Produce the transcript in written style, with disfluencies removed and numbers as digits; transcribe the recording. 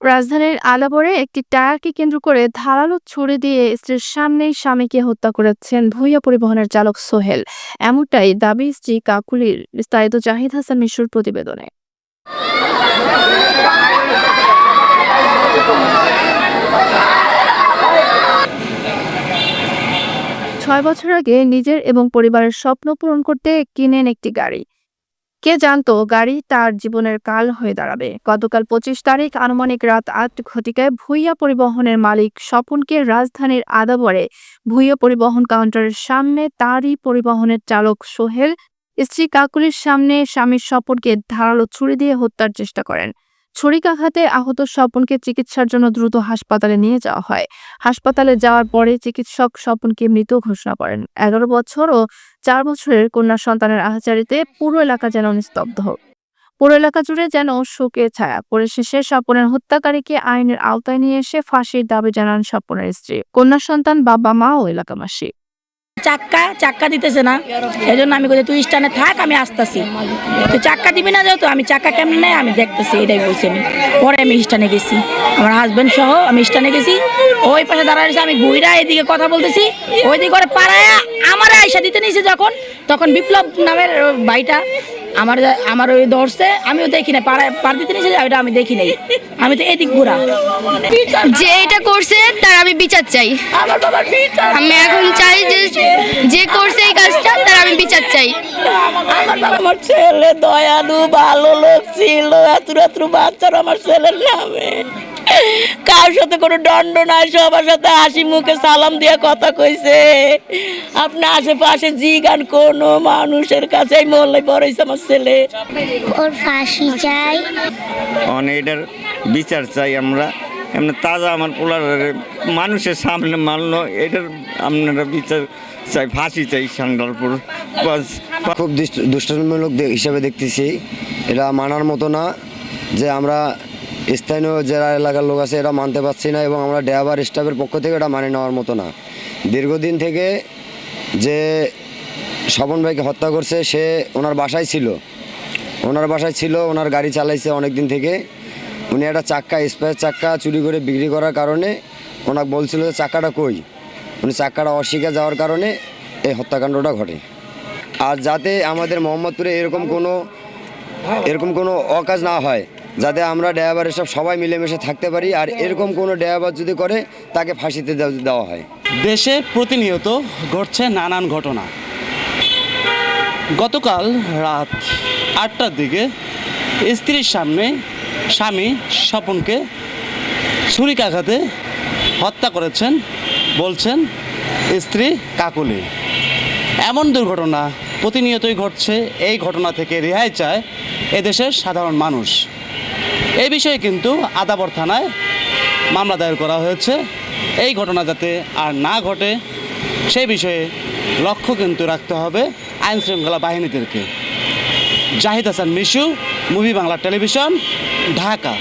রাজধানীর আলাবরে একটি টায়ারকে কেন্দ্র করে ধারালো ছুরি দিয়ে স্ত্রীর সামনেই স্বামীকে হত্যা করেছেন ভুইয়া পরিবহনের চালক সোহেল। এমনটাই দাবি স্ত্রী কাকুলির। বিস্তারিত জাহিদ হাসান মিশুর প্রতিবেদনে। 6 বছর আগে নিজের এবং পরিবারের স্বপ্ন পূরণ করতে কিনেন একটি গাড়ি। কে জানতো গাড়ি তার জীবনের কাল হয়ে দাঁড়াবে। গতকাল 25 তারিখ আনুমানিক রাত 8 ঘটিকায় ভুইয়া পরিবহনের মালিক স্বপনকে রাজধানীর আদাবরে ভুইয়া পরিবহন কাউন্টারের সামনে তারই পরিবহনের চালক সোহেল স্ত্রী কাকুলির সামনে স্বামীর স্বপনকে ধারালো ছুরি দিয়ে হত্যার চেষ্টা করেন। ছুরিকাঘাতে আহত স্বপনকে চিকিৎসার জন্য দ্রুত হাসপাতালে নিয়ে যাওয়া হয়। হাসপাতালে যাওয়ার পরে চিকিৎসক স্বপনকে মৃত ঘোষণা করেন। 11 বছর ও 4 বছরের কন্যা সন্তানের আহাজারিতে পুরো এলাকা যেন নিস্তব্ধ। পুরো এলাকা জুড়ে যেন শোকের ছায়া। পরিশেষে স্বপনের হত্যাকারীকে আইনের আওতায় নিয়ে এসে ফাঁসির দাবি জানান স্বপনের স্ত্রী, কন্যা সন্তান, বাবা মা ও এলাকাবাসী। চাক্কা দিতেছে না, এই জন্য আমি বলছি তুই স্টানে থাক, আমি আসতেছি। তুই চাক্কা দিবি না, যেহেতু আমি চাক্কা কেমনি নেই আমি দেখতেছি, এটাই বলছি। আমি পরে আমি স্টানে গেছি, আমার হাজব্যান্ড সহ আমি স্টানে গেছি। ওই পাশে দাঁড়াইছে, আমি ঘুইরা এদিকে কথা বলতেছি, ওইদিকে করে পাড়ায় আমার আয়সা দিতে নিয়েছে যখন, তখন বিপ্লব নামের ভাইটা আমার ওই ধরছে, আমিও দেখি না, পার দিতে নিয়েছে ওইটা আমি দেখি নাই, আমি তো এদিক ঘোরা। যে এটা করছে তার আমি বিচার চাই। আমি এখন চাই যে করছে এই কাজটা তার আমি বিচার চাই। আমার ছেলে দয়ালু ভালো লোক ছিল, এত বাচ্চার আমার ছেলের নামে কার সাথে কোনো দণ্ড নাই, সবার সাথে হাসি মুখে সালাম দিয়ে কথা কইছে। আপনি আশেপাশে জিগান কোনো মানুষের কাছে মহল্লায় পড়াইছে আমার ছেলে। ওর ফাঁসি চাই, এটার বিচার চাই আমরা। এমনি তাজা আমার পোলার মানুষের সামনে মানলো, এটার আপনারা বিচার চাই, ফাঁসি চাই সাংদালপুর। খুব দুষ্টান্তমূলক হিসাবে দেখতেছি, এটা মানার মতো না। যে আমরা স্থানীয় যারা এলাকার লোক আছে এটা মানতে পারছি না, এবং আমরা ড্রাইভার স্টাফের পক্ষ থেকে এটা মানে নেওয়ার মতো না। দীর্ঘদিন থেকে যে স্বপন ভাইকে হত্যা করছে সে ওনার বাসায় ছিল, ওনার গাড়ি চালাইছে অনেক দিন থেকে। উনি একটা স্পেয়ার চাক্কা চুরি করে বিক্রি করার কারণে ওনাকে বলছিল যে চাক্কাটা কই, উনি চাক্কাটা অস্বীকার যাওয়ার কারণে এই হত্যাকাণ্ডটা ঘটে। আর যাতে আমাদের মোহাম্মদপুরে এরকম কোনো অকাজ না হয়, যাতে আমরা ড্রাইভার সব সবাই মিলেমিশে থাকতে পারি, আর এরকম কোনো ড্রাইভার যদি করে তাকে ফাঁসিতে দেওয়া হয়। দেশে প্রতিনিয়ত ঘটছে নানান ঘটনা। গতকাল রাত 8টার দিকে স্ত্রীর সামনে স্বামী স্বপনকে ছুরিকাঘাতে হত্যা করেছেন বলছেন স্ত্রী কাকুলি। এমন দুর্ঘটনা প্রতিনিয়তই ঘটছে। এই ঘটনা থেকে রেহাই চায় এদেশের সাধারণ মানুষ। এই বিষয়ে কিন্তু আদাবর থানায় মামলা দায়ের করা হয়েছে। এই ঘটনা যাতে আর না ঘটে সেই বিষয়ে লক্ষ্য কিন্তু রাখতে হবে আইনশৃঙ্খলা বাহিনীদেরকে। Zahid Hasan Mishu, movie Bangla television, Dhaka.